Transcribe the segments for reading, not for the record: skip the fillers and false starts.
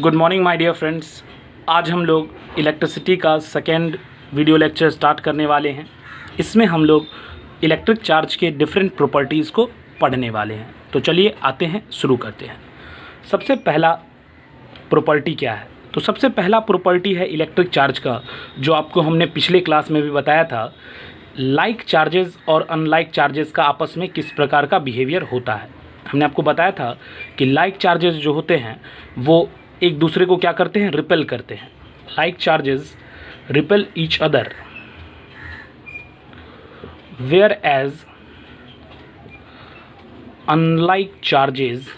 Good morning my dear friends. आज हम लोग इलेक्ट्रिसिटी का सेकेंड वीडियो लेक्चर स्टार्ट करने वाले हैं। इसमें हम लोग इलेक्ट्रिक चार्ज के डिफरेंट प्रॉपर्टीज़ को पढ़ने वाले हैं। तो चलिए आते हैं, शुरू करते हैं। सबसे पहला प्रॉपर्टी क्या है? तो सबसे पहला प्रॉपर्टी है इलेक्ट्रिक चार्ज का, जो आपको हमने पिछले क्लास में भी बताया था। लाइक चार्जेस और अनलाइक चार्जेस का आपस में किस प्रकार का बिहेवियर होता है। हमने आपको बताया था कि लाइक चार्जेस जो होते हैं वो एक दूसरे को क्या करते हैं, रिपेल करते हैं। Like charges repel each other, whereas unlike charges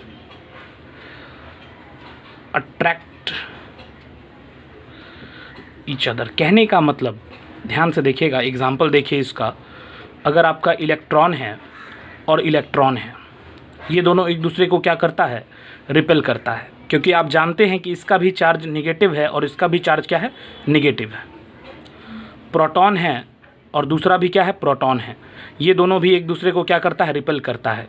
attract each other. कहने का मतलब, ध्यान से देखिएगा, एग्जाम्पल देखिए इसका। अगर आपका इलेक्ट्रॉन है और इलेक्ट्रॉन है, ये दोनों एक दूसरे को क्या करता है, रिपेल करता है, क्योंकि आप जानते हैं कि इसका भी चार्ज निगेटिव है और इसका भी चार्ज क्या है, निगेटिव है। प्रोटॉन है और दूसरा भी क्या है, प्रोटॉन है। ये दोनों भी एक दूसरे को क्या करता है, रिपेल करता है,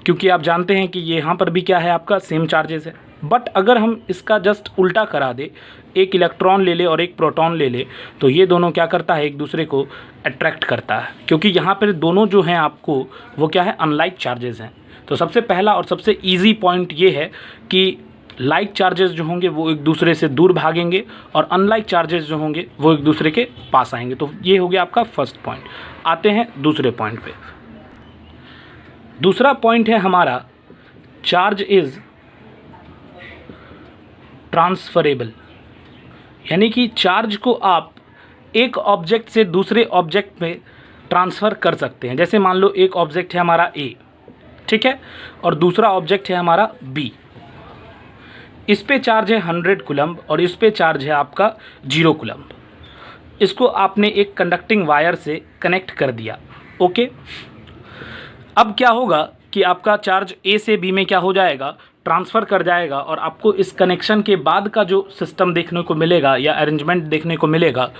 क्योंकि आप जानते हैं कि ये यहाँ पर भी क्या है, आपका सेम चार्जेस है। बट अगर हम इसका जस्ट उल्टा करा दे, एक इलेक्ट्रॉन ले ले और एक प्रोटॉन ले ले, तो ये दोनों क्या करता है, एक दूसरे को अट्रैक्ट करता है, क्योंकि यहाँ पर दोनों जो हैं आपको वो क्या है, अनलाइक चार्जेस हैं। तो सबसे पहला और सबसे ईजी पॉइंट ये है कि लाइक चार्जेस जो होंगे वो एक दूसरे से दूर भागेंगे और अनलाइक चार्जेस जो होंगे वो एक दूसरे के पास आएंगे। तो ये हो गया आपका फर्स्ट पॉइंट। आते हैं दूसरे पॉइंट पे। दूसरा पॉइंट है हमारा, चार्ज इज ट्रांसफरेबल, यानी कि चार्ज को आप एक ऑब्जेक्ट से दूसरे ऑब्जेक्ट में ट्रांसफ़र कर सकते हैं। जैसे मान लो एक ऑब्जेक्ट है हमारा ए, ठीक है, और दूसरा ऑब्जेक्ट है हमारा बी। इस पे चार्ज है 100 कूलम्ब और इस पे चार्ज है आपका 0 कूलम्ब। इसको आपने एक कंडक्टिंग वायर से कनेक्ट कर दिया। ओके, अब क्या होगा कि आपका चार्ज ए से बी में क्या हो जाएगा, ट्रांसफ़र कर जाएगा। और आपको इस कनेक्शन के बाद का जो सिस्टम देखने को मिलेगा या अरेंजमेंट देखने को मिलेगा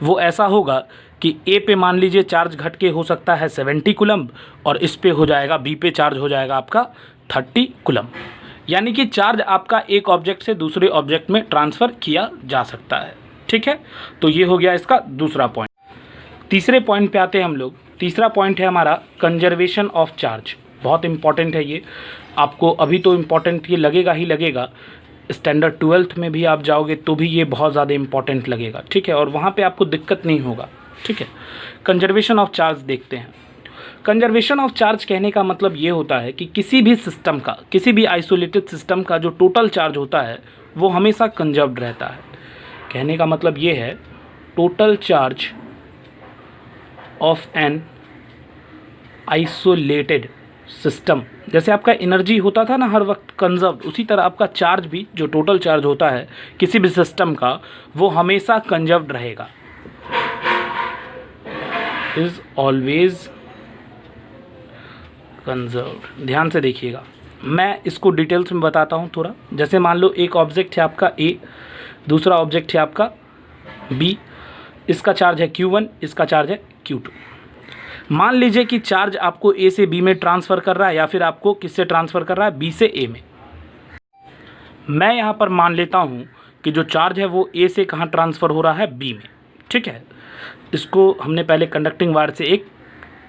वो ऐसा होगा कि ए पे मान लीजिए चार्ज घट के हो सकता है 70 कूलम्ब और इस पे हो जाएगा, बी पे चार्ज हो जाएगा आपका 30 कूलम्ब। यानी कि चार्ज आपका एक ऑब्जेक्ट से दूसरे ऑब्जेक्ट में ट्रांसफ़र किया जा सकता है। ठीक है, तो ये हो गया इसका दूसरा पॉइंट। तीसरे पॉइंट पे आते हैं हम लोग। तीसरा पॉइंट है हमारा कंजर्वेशन ऑफ चार्ज। बहुत इंपॉर्टेंट है ये, आपको अभी तो इम्पॉर्टेंट ये लगेगा ही लगेगा, स्टैंडर्ड 12th में भी आप जाओगे तो भी ये बहुत ज़्यादा इंपॉर्टेंट लगेगा। ठीक है, और वहाँ पे आपको दिक्कत नहीं होगा। ठीक है, कंजर्वेशन ऑफ चार्ज देखते हैं। कंजर्वेशन ऑफ चार्ज कहने का मतलब ये होता है कि किसी भी सिस्टम का, किसी भी आइसोलेटेड सिस्टम का जो टोटल चार्ज होता है वो हमेशा कंजर्व्ड रहता है। कहने का मतलब ये है, total charge of an isolated system, जैसे आपका एनर्जी होता था ना हर वक्त कंजर्व्ड, उसी तरह आपका चार्ज भी, जो टोटल चार्ज होता है किसी भी सिस्टम का, वो हमेशा कंजर्व्ड रहेगा, इज ऑलवेज कंजर्व्ड। ध्यान से देखिएगा, मैं इसको डिटेल्स में बताता हूँ थोड़ा। जैसे मान लो एक ऑब्जेक्ट है आपका ए, दूसरा ऑब्जेक्ट है आपका बी। इसका चार्ज है Q1, इसका चार्ज है Q2। मान लीजिए कि चार्ज आपको ए से बी में ट्रांसफ़र कर रहा है, या फिर आपको किससे ट्रांसफ़र कर रहा है, बी से ए में। मैं यहाँ पर मान लेता हूँ कि जो चार्ज है वो ए से कहाँ ट्रांसफ़र हो रहा है, बी में। ठीक है, इसको हमने पहले कंडक्टिंग वायर से एक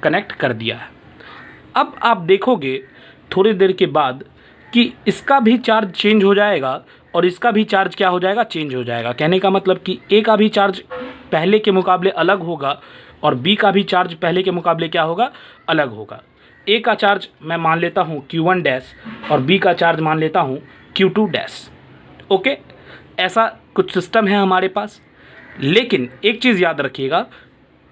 कनेक्ट कर दिया है। अब आप देखोगे थोड़ी देर के बाद कि इसका भी चार्ज चेंज हो जाएगा और इसका भी चार्ज क्या हो जाएगा, चेंज हो जाएगा। कहने का मतलब कि ए का भी चार्ज पहले के मुकाबले अलग होगा और बी का भी चार्ज पहले के मुकाबले क्या होगा, अलग होगा। ए का चार्ज मैं मान लेता हूँ Q1 डैश और बी का चार्ज मान लेता हूँ Q2 डैश। ओके, ऐसा कुछ सिस्टम है हमारे पास। लेकिन एक चीज़ याद रखिएगा,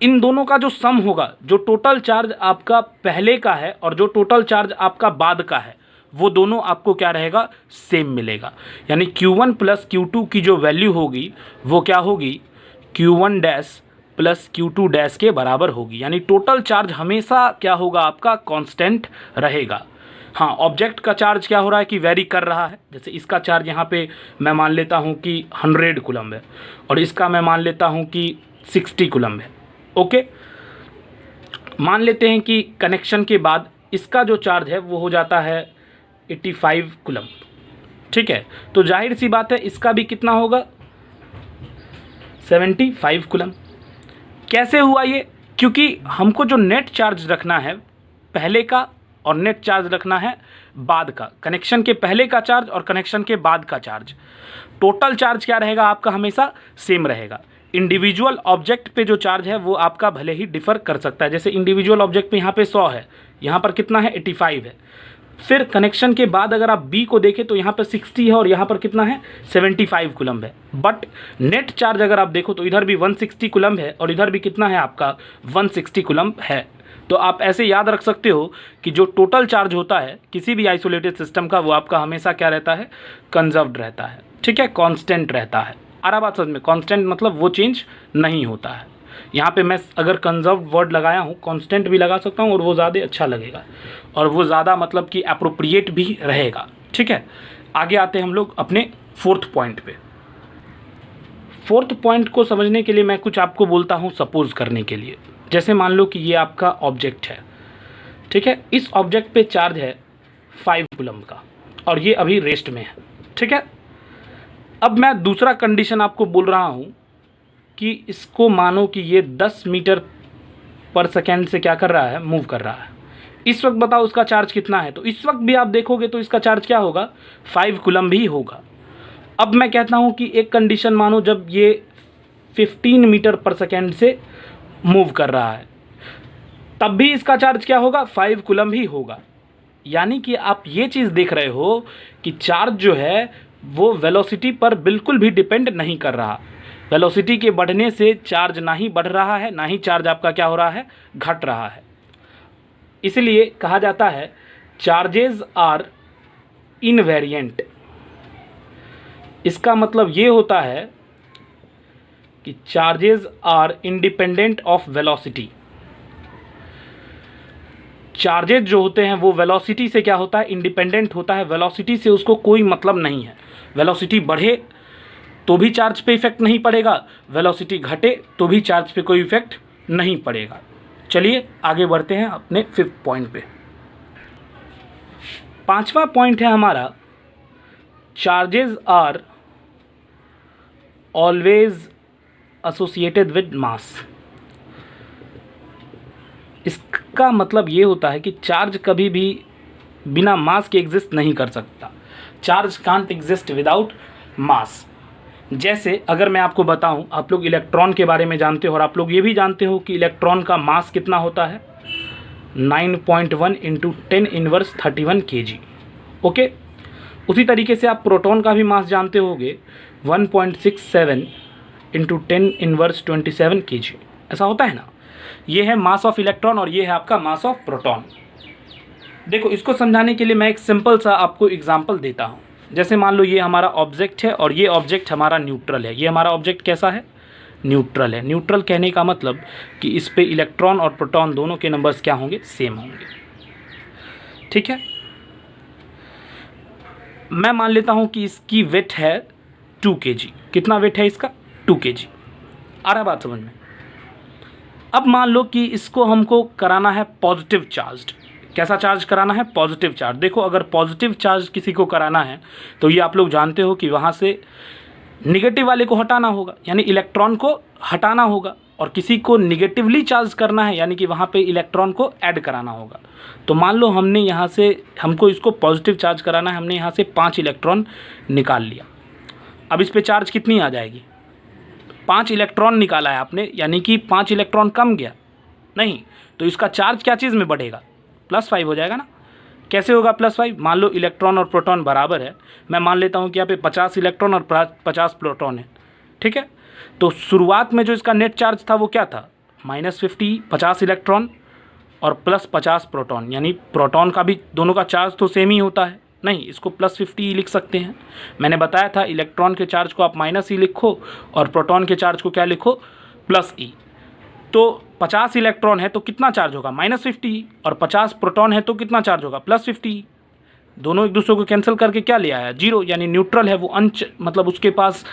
इन दोनों का जो सम होगा, जो टोटल चार्ज आपका पहले का है और जो टोटल चार्ज आपका बाद का है, वो दोनों आपको क्या रहेगा, सेम मिलेगा। यानी Q1 प्लस Q2 की जो वैल्यू होगी वो क्या होगी, Q1 dash plus Q2 dash के बराबर होगी। यानी टोटल चार्ज हमेशा क्या होगा, आपका कांस्टेंट रहेगा। हाँ, ऑब्जेक्ट का चार्ज क्या हो रहा है कि वेरी कर रहा है। जैसे इसका चार्ज यहाँ पे मैं मान लेता हूँ कि 100 कूलम्ब है और इसका मैं मान लेता हूँ कि 60 कूलम्ब है। ओके, मान लेते हैं कि कनेक्शन के बाद इसका जो चार्ज है वो हो जाता है 85 कूलम्ब। ठीक है, तो जाहिर सी बात है इसका भी कितना होगा 75 कूलम। कैसे हुआ ये? क्योंकि हमको जो नेट चार्ज रखना है पहले का और नेट चार्ज रखना है बाद का, कनेक्शन के पहले का चार्ज और कनेक्शन के बाद का चार्ज। टोटल चार्ज क्या रहेगा आपका? हमेशा सेम रहेगा। इंडिविजुअल ऑब्जेक्ट पे जो चार्ज है वो आपका भले ही डिफ़र कर सकता है। जैसे इंडिविजुअल ऑब्जेक्ट पे यहाँ पे 100 है, यहाँ पर कितना है 85 है। फिर कनेक्शन के बाद अगर आप बी को देखें तो यहाँ पर 60 है और यहाँ पर कितना है 75 कूलम है। बट नेट चार्ज अगर आप देखो तो इधर भी 160 कूलम है और इधर भी कितना है आपका 160 कूलम है। तो आप ऐसे याद रख सकते हो कि जो टोटल चार्ज होता है किसी भी आइसोलेटेड सिस्टम का वो आपका हमेशा क्या रहता है? कंजर्व्ड रहता है। ठीक है, कांस्टेंट रहता है। आ रहा बात समझ में? कांस्टेंट मतलब वो चेंज नहीं होता है। यहाँ पे मैं अगर कंजर्व्ड वर्ड लगाया हूँ, कांस्टेंट भी लगा सकता हूँ और वो ज़्यादा अच्छा लगेगा और वो ज़्यादा मतलब कि अप्रोप्रिएट भी रहेगा। ठीक है, आगे आते हैं हम लोग अपने फोर्थ पॉइंट पे। फोर्थ पॉइंट को समझने के लिए मैं कुछ आपको बोलता हूँ सपोज करने के लिए। जैसे मान लो कि ये आपका ऑब्जेक्ट है, ठीक है, इस ऑब्जेक्ट पे चार्ज है 5 कूलम का और ये अभी रेस्ट में है। ठीक है, अब मैं दूसरा कंडीशन आपको बोल रहा हूँ कि इसको मानो कि ये 10 मीटर पर सेकेंड से क्या कर रहा है? मूव कर रहा है। इस वक्त बताओ उसका चार्ज कितना है? तो इस वक्त भी आप देखोगे तो इसका चार्ज क्या होगा? 5 कूलम भी होगा। अब मैं कहता हूँ कि एक कंडीशन मानो जब ये 15 मीटर पर सेकेंड से मूव कर रहा है, तब भी इसका चार्ज क्या होगा? 5 कूलम ही होगा। यानी कि आप ये चीज़ देख रहे हो कि चार्ज जो है वो वेलोसिटी पर बिल्कुल भी डिपेंड नहीं कर रहा। वेलोसिटी के बढ़ने से चार्ज ना ही बढ़ रहा है, ना ही चार्ज आपका क्या हो रहा है? घट रहा है। इसलिए कहा जाता है चार्जेस आर इनवेरिएंट। इसका मतलब ये होता है कि charges are independent of velocity. Charges जो होते हैं वो वेलोसिटी से क्या होता है? इंडिपेंडेंट होता है। वेलोसिटी से उसको कोई मतलब नहीं है। वेलोसिटी बढ़े तो भी चार्ज पे इफेक्ट नहीं पड़ेगा, वेलोसिटी घटे तो भी चार्ज पे कोई इफेक्ट नहीं पड़ेगा। चलिए आगे बढ़ते हैं अपने 5th पॉइंट पे। 5वां पॉइंट है हमारा charges are always associated with mass. इसका मतलब ये होता है कि चार्ज कभी भी बिना मास के एग्जिस्ट नहीं कर सकता। चार्ज कांट एग्जिस्ट विदाउट मास। जैसे अगर मैं आपको बताऊं, आप लोग इलेक्ट्रॉन के बारे में जानते हो और आप लोग ये भी जानते हो कि इलेक्ट्रॉन का मास कितना होता है? 9.1 × 10⁻31 kg। ओके, उसी तरीके से आप प्रोटॉन का भी मास जानते होंगे 1.67 × 10⁻27 kg। ऐसा होता है ना? ये है मास ऑफ इलेक्ट्रॉन और ये है आपका मास ऑफ प्रोटॉन। देखो, इसको समझाने के लिए मैं एक सिंपल सा आपको एग्जांपल देता हूँ। जैसे मान लो ये हमारा ऑब्जेक्ट है और ये ऑब्जेक्ट हमारा न्यूट्रल है। ये हमारा ऑब्जेक्ट कैसा है? न्यूट्रल है। न्यूट्रल कहने का मतलब कि इस पे इलेक्ट्रॉन और प्रोटॉन दोनों के नंबर्स क्या होंगे? सेम होंगे। ठीक है, मैं मान लेता हूँ कि इसकी वेट है 2 kg। कितना वेट है इसका? 2 kg। आ रहा बात समझ में? अब मान लो कि इसको हमको कराना है पॉजिटिव चार्ज। कैसा चार्ज कराना है? Positive charge. देखो, अगर पॉजिटिव चार्ज किसी को कराना है तो ये आप लोग जानते हो कि वहाँ से निगेटिव वाले को हटाना होगा, यानी इलेक्ट्रॉन को हटाना होगा, और किसी को निगेटिवली चार्ज करना है यानी कि वहाँ पे इलेक्ट्रॉन को ऐड कराना होगा। तो मान लो हमने यहाँ से, हमको इसको पॉजिटिव चार्ज कराना है, हमने यहाँ से 5 इलेक्ट्रॉन निकाल लिया। अब इस पर चार्ज कितनी आ जाएगी? 5 इलेक्ट्रॉन निकाला है आपने, यानी कि 5 इलेक्ट्रॉन कम गया नहीं, तो इसका चार्ज क्या चीज़ में बढ़ेगा? +5 हो जाएगा ना। कैसे होगा +5? मान लो इलेक्ट्रॉन और प्रोटॉन बराबर है। मैं मान लेता हूँ कि यहाँ पे 50 इलेक्ट्रॉन और 50 प्रोटॉन है। ठीक है, तो शुरुआत में जो इसका नेट चार्ज था वो क्या था? -50, 50 इलेक्ट्रॉन और +50 प्रोटॉन। यानी प्रोटॉन का भी दोनों का चार्ज तो सेम ही होता है। नहीं, इसको +50 ही लिख सकते हैं। मैंने बताया था इलेक्ट्रॉन के चार्ज को आप -E लिखो और प्रोटॉन के चार्ज को क्या लिखो? +E। तो 50 इलेक्ट्रॉन है तो कितना चार्ज होगा? -50, और 50 प्रोटॉन है तो कितना चार्ज होगा? +50। दोनों एक दूसरे को कैंसिल करके क्या ले आया? 0, यानी न्यूट्रल है वो। मतलब उसके पास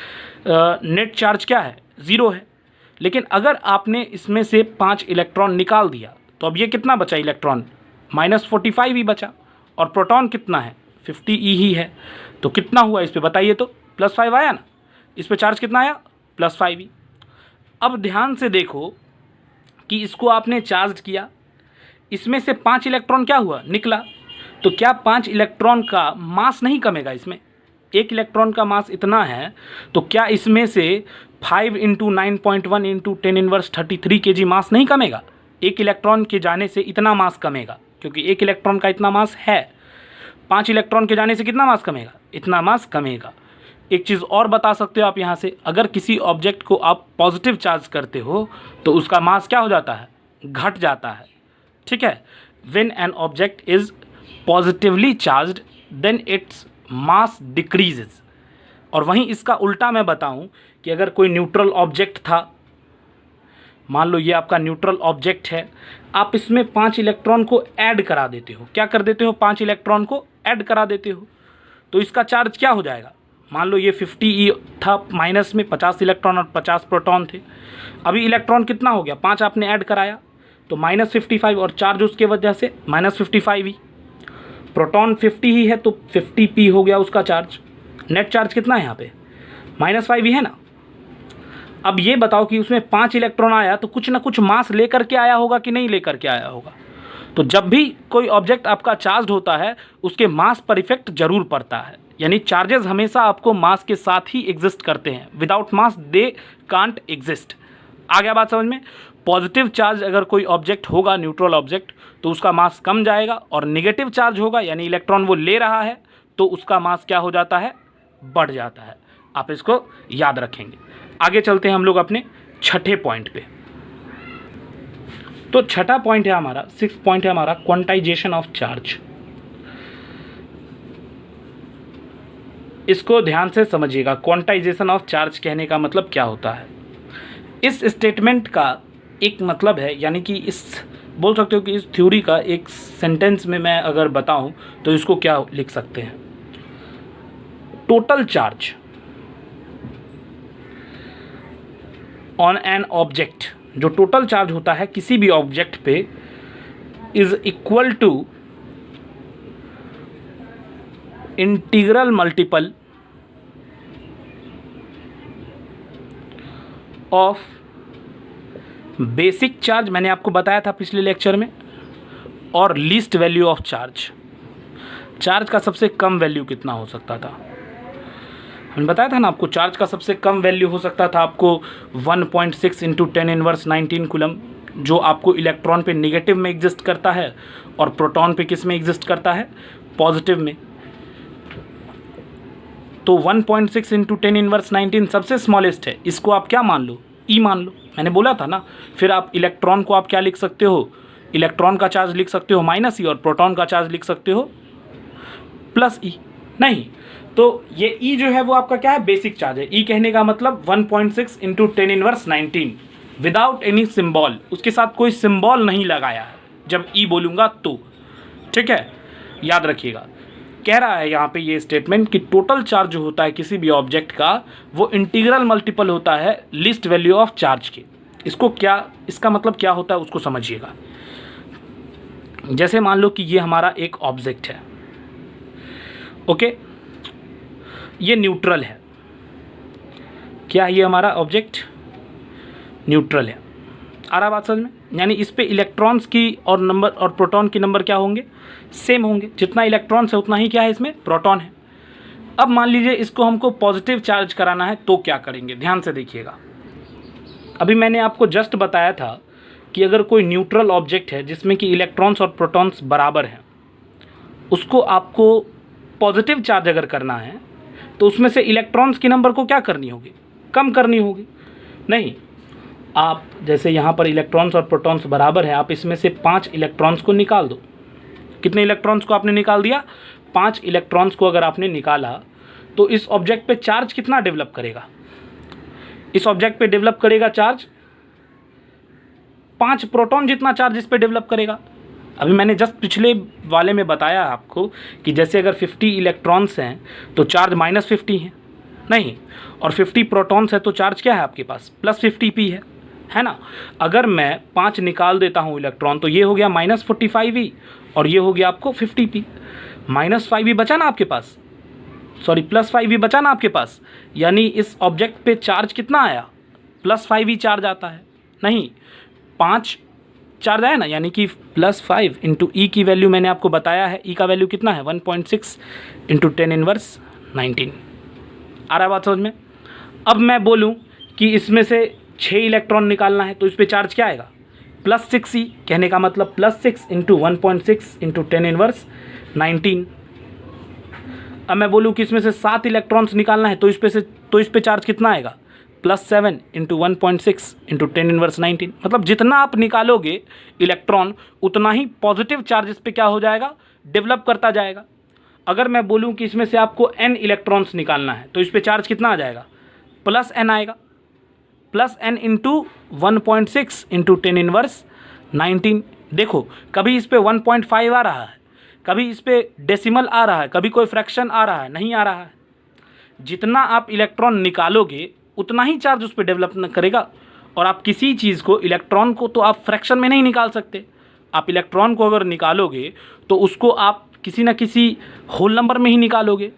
नेट चार्ज क्या है? 0 है। लेकिन अगर आपने इसमें से 5 इलेक्ट्रॉन निकाल दिया तो अब ये कितना बचा? इलेक्ट्रॉन -45 ही बचा। और प्रोटॉन कितना है? 50e ही है, तो कितना हुआ इस पे बताइए तो, +5 आया ना, इस पे चार्ज कितना आया, +5e। अब ध्यान से देखो कि इसको आपने चार्ज किया, इसमें से 5 इलेक्ट्रॉन क्या हुआ, निकला, तो क्या 5 इलेक्ट्रॉन का मास नहीं कमेगा इसमें, 1 इलेक्ट्रॉन का मास इतना है, तो क्या इसमें से 5 × 9.1 × 10⁻33 kg मास नहीं कमेगा, 1 इलेक्ट्रॉन के जाने से इतना मास कमेगा, क्योंकि 1 इलेक्ट्रॉन का इतना मास है, 5 इलेक्ट्रॉन के जाने से कितना मास कमेगा, इतना मास कमेगा। एक चीज़ और बता सकते हो आप यहाँ से, अगर किसी ऑब्जेक्ट को आप पॉजिटिव चार्ज करते हो तो उसका मास क्या हो जाता है, घट जाता है, ठीक है। When an object is positively charged then its mass decreases. और वहीं इसका उल्टा मैं बताऊं कि अगर कोई न्यूट्रल ऑब्जेक्ट था, मान लो ये आपका न्यूट्रल ऑब्जेक्ट है, आप इसमें 5 इलेक्ट्रॉन को ऐड करा देते हो, क्या कर देते हो, 5 इलेक्ट्रॉन को ऐड करा देते हो, तो इसका चार्ज क्या हो जाएगा, मान लो ये 50e था, माइनस में 50 इलेक्ट्रॉन और 50 प्रोटॉन थे, अभी इलेक्ट्रॉन कितना हो गया, 5 आपने ऐड कराया तो -55, और चार्ज उसके वजह से -55e, प्रोटॉन 50 ही है तो 50p हो गया उसका चार्ज, नेट चार्ज कितना है यहाँ पे, -5 ही है ना। अब ये बताओ कि उसमें 5 इलेक्ट्रॉन आया तो कुछ ना कुछ मास लेकर के आया होगा कि नहीं लेकर के आया होगा। तो जब भी कोई ऑब्जेक्ट आपका चार्ज होता है उसके मास पर इफेक्ट जरूर पड़ता है, यानी चार्जेस हमेशा आपको मास के साथ ही एग्जिस्ट करते हैं, without mass they can't exist. आ गया बात समझ में। पॉजिटिव चार्ज अगर कोई ऑब्जेक्ट होगा, न्यूट्रल ऑब्जेक्ट, तो उसका मास कम जाएगा, और नेगेटिव चार्ज होगा यानी इलेक्ट्रॉन वो ले रहा है तो उसका मास क्या हो जाता है, बढ़ जाता है। आप इसको याद रखेंगे। आगे चलते हैं हम लोग अपने छठे पॉइंट पे। तो छठा पॉइंट है हमारा, 6th पॉइंट है हमारा, क्वांटाइजेशन ऑफ चार्ज। इसको ध्यान से समझिएगा, क्वांटाइजेशन ऑफ चार्ज कहने का मतलब क्या होता है। इस स्टेटमेंट का एक मतलब है, यानी कि इस बोल सकते हो कि इस थ्योरी का एक सेंटेंस में मैं अगर बताऊं तो इसको क्या लिख सकते हैं, total charge on an object, जो टोटल चार्ज होता है किसी भी ऑब्जेक्ट पे, is equal to integral multiple of basic charge, मैंने आपको बताया था पिछले लेक्चर में, और least value of charge. Charge का सबसे कम वैल्यू कितना हो सकता था, हमने बताया था ना आपको, चार्ज का सबसे कम वैल्यू हो सकता था आपको 1.6 × 10⁻19 कूलम, जो आपको इलेक्ट्रॉन पे नेगेटिव में एग्जिस्ट करता है और प्रोटॉन पे किस में एग्जिस्ट करता है, पॉजिटिव में। तो 1.6 × 10⁻19 सबसे स्मॉलेस्ट है, इसको आप क्या मान लो, ई मान लो, मैंने बोला था ना। फिर आप इलेक्ट्रॉन को आप क्या लिख सकते हो, इलेक्ट्रॉन का चार्ज लिख सकते हो -e, और प्रोटॉन का चार्ज लिख सकते हो +e। नहीं, तो ये E जो है वो आपका क्या है, बेसिक चार्ज है। E कहने का मतलब 1.6 × 10⁻19 विदाउट एनी सिंबल, उसके साथ कोई सिंबल नहीं लगाया है जब E बोलूँगा तो, ठीक है, याद रखिएगा। कह रहा है यहाँ पे ये स्टेटमेंट कि टोटल चार्ज जो होता है किसी भी ऑब्जेक्ट का, वो इंटीग्रल मल्टीपल होता है लीस्ट वैल्यू ऑफ चार्ज के। इसको क्या, इसका मतलब क्या होता है उसको समझिएगा। जैसे मान लो कि ये हमारा एक ऑब्जेक्ट है, ओके, ये न्यूट्रल है। क्या है ये हमारा ऑब्जेक्ट, न्यूट्रल है। आ रहा बात समझ में, यानी इस पे इलेक्ट्रॉन्स की और नंबर और प्रोटॉन की नंबर क्या होंगे, सेम होंगे। जितना इलेक्ट्रॉन्स है उतना ही क्या है इसमें, प्रोटॉन है। अब मान लीजिए इसको हमको पॉजिटिव चार्ज कराना है तो क्या करेंगे, ध्यान से देखिएगा। अभी मैंने आपको जस्ट बताया था कि अगर कोई न्यूट्रल ऑब्जेक्ट है जिसमें कि इलेक्ट्रॉन्स और प्रोटॉन्स बराबर हैं, उसको आपको पॉजिटिव चार्ज अगर करना है तो उसमें से इलेक्ट्रॉन्स की नंबर को क्या करनी होगी, कम करनी होगी। नहीं, आप जैसे यहाँ पर इलेक्ट्रॉन्स और प्रोटॉन्स बराबर हैं, आप इसमें से 5 इलेक्ट्रॉन्स को निकाल दो। कितने इलेक्ट्रॉन्स को आपने निकाल दिया, 5 इलेक्ट्रॉन्स को अगर आपने निकाला तो इस ऑब्जेक्ट पे चार्ज कितना डेवलप करेगा, इस ऑब्जेक्ट पे डेवलप करेगा चार्ज 5 प्रोटॉन जितना चार्ज इस पे डेवलप करेगा। अभी मैंने जस्ट पिछले वाले में बताया आपको कि जैसे अगर 50 इलेक्ट्रॉन्स हैं तो चार्ज -50 है, नहीं, और 50 प्रोटॉन्स है तो चार्ज क्या है आपके पास, +50p है ना। अगर मैं 5 निकाल देता हूँ इलेक्ट्रॉन तो ये हो गया -45e और ये हो गया आपको 50p। -5 ही बचा ना आपके पास, सॉरी +5 ही बचा ना आपके पास, यानी इस ऑब्जेक्ट पे चार्ज कितना आया, +5 ही चार्ज आता है, नहीं 5 चार्ज आया ना, यानी कि +5 इंटू ई की वैल्यू मैंने आपको बताया है, ई का वैल्यू कितना है 1.6 इंटू 10⁻19। आ रहा है बात समझ में। अब मैं बोलूँ कि इसमें से 6 इलेक्ट्रॉन निकालना है तो इस पर चार्ज क्या आएगा, +6 कहने का मतलब +6 इंटू 1.6 इंटू 10⁻19। अब मैं बोलूँ कि इसमें से 7 इलेक्ट्रॉन्स निकालना है तो इस पे चार्ज कितना आएगा, +7 इंटू 1.6 इंटू 10⁻19। मतलब जितना आप निकालोगे इलेक्ट्रॉन उतना ही पॉजिटिव चार्ज इस पर क्या हो जाएगा, डेवलप करता जाएगा। अगर मैं बोलूँ कि इसमें से आपको n इलेक्ट्रॉन्स निकालना है तो इस पर चार्ज कितना आ जाएगा, +n आएगा, +n इंटू 1.6 इंटू 10⁻19। देखो कभी इस पर 1.5 आ रहा है, कभी इस पर डेसिमल आ रहा है, कभी कोई फ्रैक्शन आ रहा है, नहीं आ रहा है। जितना आप इलेक्ट्रॉन निकालोगे उतना ही चार्ज उस पर डेवलप करेगा। और आप किसी चीज़ को, इलेक्ट्रॉन को तो आप फ्रैक्शन में नहीं निकाल सकते। आप इलेक्ट्रॉन को अगर निकालोगे तो उसको आप किसी न किसी होल नंबर में ही निकालोगे,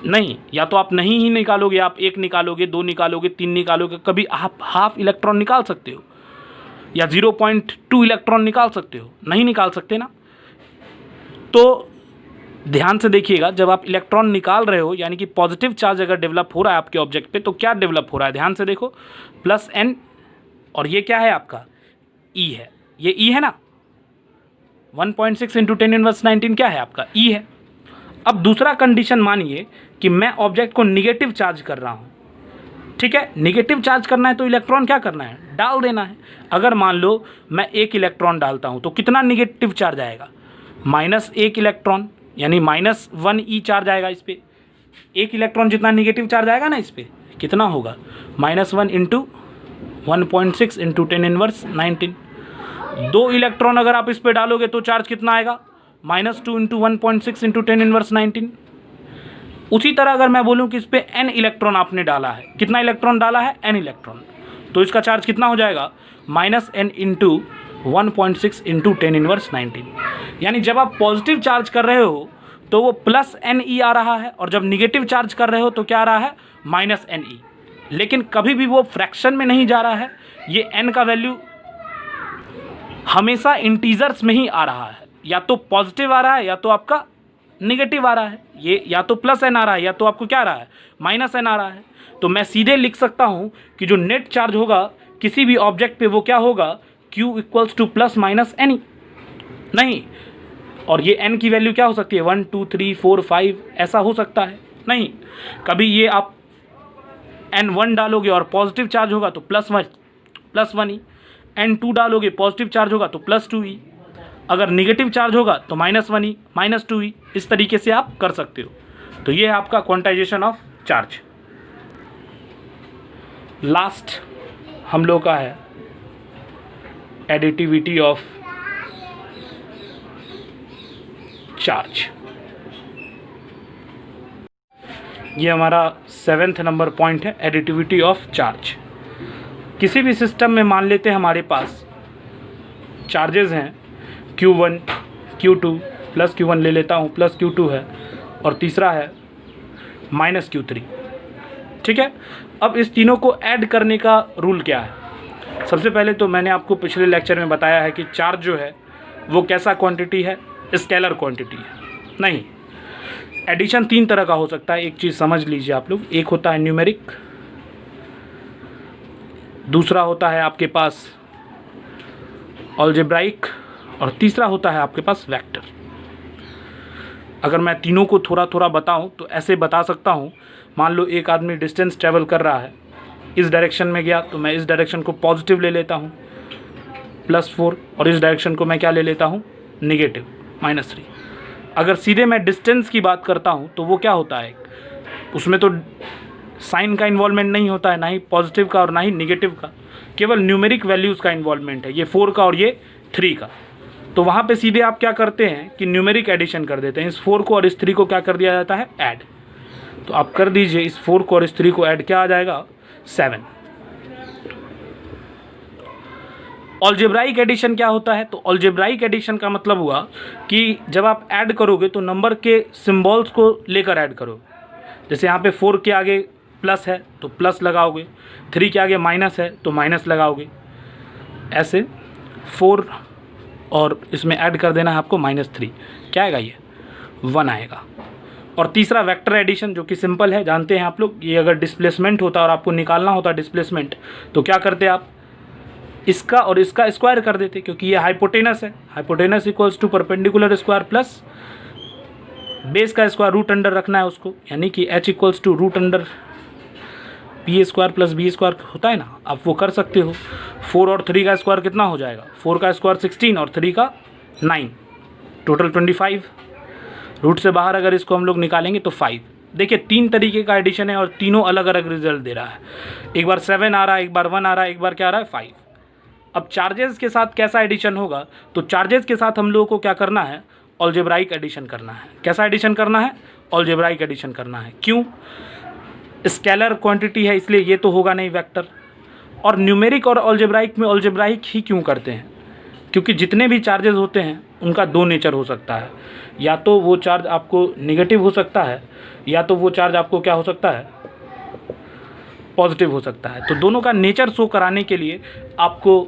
नहीं, या तो आप नहीं ही निकालोगे, आप 1 निकालोगे, 2 निकालोगे, 3 निकालोगे, कभी आप हाफ इलेक्ट्रॉन निकाल सकते हो या 0.2 इलेक्ट्रॉन निकाल सकते हो, नहीं निकाल सकते ना। तो ध्यान से देखिएगा, जब आप इलेक्ट्रॉन निकाल रहे हो यानी कि पॉजिटिव चार्ज अगर डेवलप हो रहा है आपके ऑब्जेक्ट पे, तो क्या डेवलप हो रहा है, ध्यान से देखो, +n, और ये क्या है आपका E है, ये E है ना, 1.6 इंटू 10⁻19 क्या है आपका E है। अब दूसरा कंडीशन मानिए कि मैं ऑब्जेक्ट को निगेटिव चार्ज कर रहा हूँ, ठीक है, निगेटिव चार्ज करना है तो इलेक्ट्रॉन क्या करना है, डाल देना है। अगर मान लो मैं 1 इलेक्ट्रॉन डालता हूँ तो कितना निगेटिव चार्ज आएगा, -1 इलेक्ट्रॉन, यानी -1e चार्ज आएगा इस पर। 1 इलेक्ट्रॉन जितना निगेटिव चार्ज आएगा ना इस पर, कितना होगा, -1 इंटू 1.6 इंटू 10⁻19। 2 इलेक्ट्रॉन अगर आप इस पर डालोगे तो चार्ज कितना आएगा, -2 इंटू 1.6 इंटू 10⁻19। उसी तरह अगर मैं बोलूँ कि इस पर n इलेक्ट्रॉन आपने डाला है, कितना इलेक्ट्रॉन डाला है, n इलेक्ट्रॉन, तो इसका चार्ज कितना हो जाएगा, -n इंटू 1.6 इंटू 10⁻19। यानी जब आप पॉजिटिव चार्ज कर रहे हो तो वो +ne आ रहा है, और जब निगेटिव चार्ज कर रहे हो तो क्या आ रहा है, -ne। लेकिन कभी भी वो फ्रैक्शन में नहीं जा रहा है, ये n का वैल्यू हमेशा इंटीजर्स में ही आ रहा है, या तो पॉजिटिव आ रहा है या तो आपका निगेटिव आ रहा है, ये या तो +n आ रहा है या तो आपको क्या आ रहा है, -n आ रहा है। तो मैं सीधे लिख सकता हूँ कि जो नेट चार्ज होगा किसी भी ऑब्जेक्ट पे वो क्या होगा, Q इक्वल्स टू +-ne, नहीं, और ये n की वैल्यू क्या हो सकती है, 1 2 3 4 5 ऐसा हो सकता है, नहीं, कभी ये आप n1 डालोगे और पॉजिटिव चार्ज होगा तो +1e, n2 डालोगे पॉजिटिव चार्ज होगा तो +2e, अगर निगेटिव चार्ज होगा तो -1e, -2e, इस तरीके से आप कर सकते हो। तो ये है आपका क्वांटाइजेशन ऑफ चार्ज। लास्ट हम लोग का है एडिटिविटी ऑफ चार्ज। ये हमारा 7th नंबर पॉइंट है, एडिटिविटी ऑफ चार्ज। किसी भी सिस्टम में मान लेते हैं हमारे पास चार्जेस हैं Q1 Q2 +Q1 ले लेता हूँ, +Q2 है, और तीसरा है -Q3, ठीक है। अब इस तीनों को ऐड करने का रूल क्या है, सबसे पहले तो मैंने आपको पिछले लेक्चर में बताया है कि चार्ज जो है वो कैसा क्वांटिटी है, स्केलर क्वांटिटी है। नहीं, एडिशन 3 तरह का हो सकता है, एक चीज़ समझ लीजिए आप लोग, एक होता है न्यूमेरिक, दूसरा होता है आपके पास अलजेब्राइक, और तीसरा होता है आपके पास वेक्टर। अगर मैं तीनों को थोड़ा थोड़ा बताऊं तो ऐसे बता सकता हूं, मान लो एक आदमी डिस्टेंस ट्रेवल कर रहा है, इस डायरेक्शन में गया तो मैं इस डायरेक्शन को पॉजिटिव ले लेता हूं +4, और इस डायरेक्शन को मैं क्या ले लेता हूं, नेगेटिव -3। अगर सीधे मैं डिस्टेंस की बात करता हूं तो वो क्या होता है, उसमें तो साइन का इन्वॉल्वमेंट नहीं होता है, ना ही पॉजिटिव का और ना ही निगेटिव का, केवल न्यूमेरिक वैल्यूज़ का इन्वॉल्वमेंट है, ये 4 का और ये 3 का। तो वहाँ पे सीधे आप क्या करते हैं कि न्यूमेरिक एडिशन कर देते हैं, इस 4 को और इस 3 को क्या कर दिया जाता है, ऐड। तो आप कर दीजिए, इस 4 को और इस 3 को ऐड क्या आ जाएगा, 7। अलजेब्राइक एडिशन क्या होता है? तो अलजेब्राइक एडिशन का मतलब हुआ कि जब आप ऐड करोगे तो नंबर के सिंबल्स को लेकर ऐड करो। जैसे यहाँ पे 4 के आगे प्लस है तो प्लस लगाओगे, 3 के आगे माइनस है तो माइनस लगाओगे, ऐसे 4 और इसमें ऐड कर देना है आपको -3। क्या आएगा? ये 1 आएगा। और तीसरा वेक्टर एडिशन, जो कि सिंपल है, जानते हैं आप लोग। ये अगर डिस्प्लेसमेंट होता और आपको निकालना होता डिस्प्लेसमेंट, तो क्या करते आप? इसका और इसका स्क्वायर कर देते, क्योंकि ये हाइपोटेनस है। Hypotenuse equals to perpendicular square plus base का स्क्वायर रूट अंडर रखना है उसको, यानी कि h equals to root under P square plus B square होता है ना, आप वो कर सकते हो। 4 और 3 का स्क्वायर कितना हो जाएगा? 4 का स्क्वायर 16 और 3 का 9, टोटल 25। रूट से बाहर अगर इसको हम लोग निकालेंगे तो 5। देखिए 3 तरीके का एडिशन है और तीनों अलग अलग रिजल्ट दे रहा है। एक बार 7 आ रहा है, एक बार 1 आ रहा है, एक बार क्या आ रहा है? 5। अब चार्जेस के साथ कैसा एडिशन होगा? तो चार्जेस के साथ हम लोगों को क्या करना है? अलजेब्राइक एडिशन करना है। कैसा एडिशन करना है? अलजेब्राइक एडिशन करना है। क्यों? स्केलर क्वांटिटी है इसलिए ये तो होगा नहीं वेक्टर। और न्यूमेरिक और अलजेब्राइक में अलजेब्राइक ही क्यों करते हैं? क्योंकि जितने भी चार्जेस होते हैं उनका 2 नेचर हो सकता है। या तो वो चार्ज आपको नेगेटिव हो सकता है, या तो वो चार्ज आपको क्या हो सकता है? पॉजिटिव हो सकता है। तो दोनों का नेचर शो कराने के लिए आपको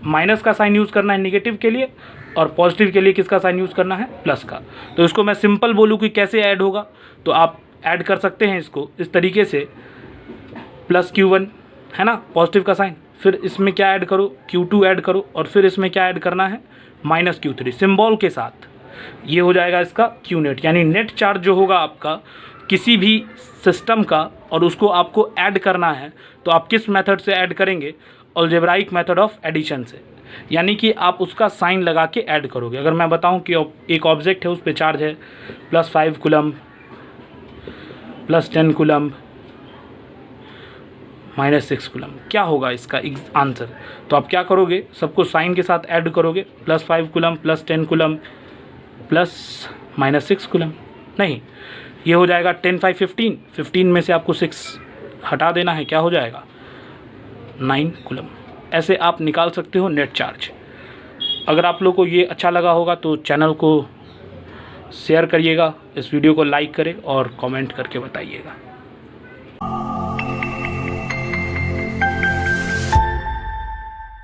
माइनस का साइन यूज़ करना है नेगेटिव के लिए, और पॉजिटिव के लिए किसका साइन यूज़ करना है? प्लस का। तो इसको मैं सिंपल बोलूँ कि कैसे ऐड होगा, तो आप ऐड कर सकते हैं इसको इस तरीके से, प्लस Q1 है ना, पॉजिटिव का साइन, फिर इसमें क्या ऐड करो? Q2 ऐड करो, और फिर इसमें क्या ऐड करना है? -Q3 सिंबल के साथ। ये हो जाएगा इसका Q नेट, यानी नेट चार्ज जो होगा आपका किसी भी सिस्टम का, और उसको आपको ऐड करना है, तो आप किस मेथड से ऐड करेंगे? अलजेब्राइक मेथड ऑफ एडिशन से। यानी कि आप उसका साइन लगा के ऐड करोगे। अगर मैं बताऊं कि एक ऑब्जेक्ट है, उस पर चार्ज है +5 कूलम, +10 कूलम, -6 कूलम, क्या होगा इसका आंसर? तो आप क्या करोगे? सबको साइन के साथ ऐड करोगे, +5 कूलम, +10 कूलम, +-6 कूलम। नहीं, ये हो जाएगा 10 5 15। 15 में से आपको 6 हटा देना है, क्या हो जाएगा? 9 कूलम। ऐसे आप निकाल सकते हो नेट चार्ज। अगर आप लोग को ये अच्छा लगा होगा तो चैनल को शेयर करिएगा, इस वीडियो को लाइक करें और कमेंट करके बताइएगा।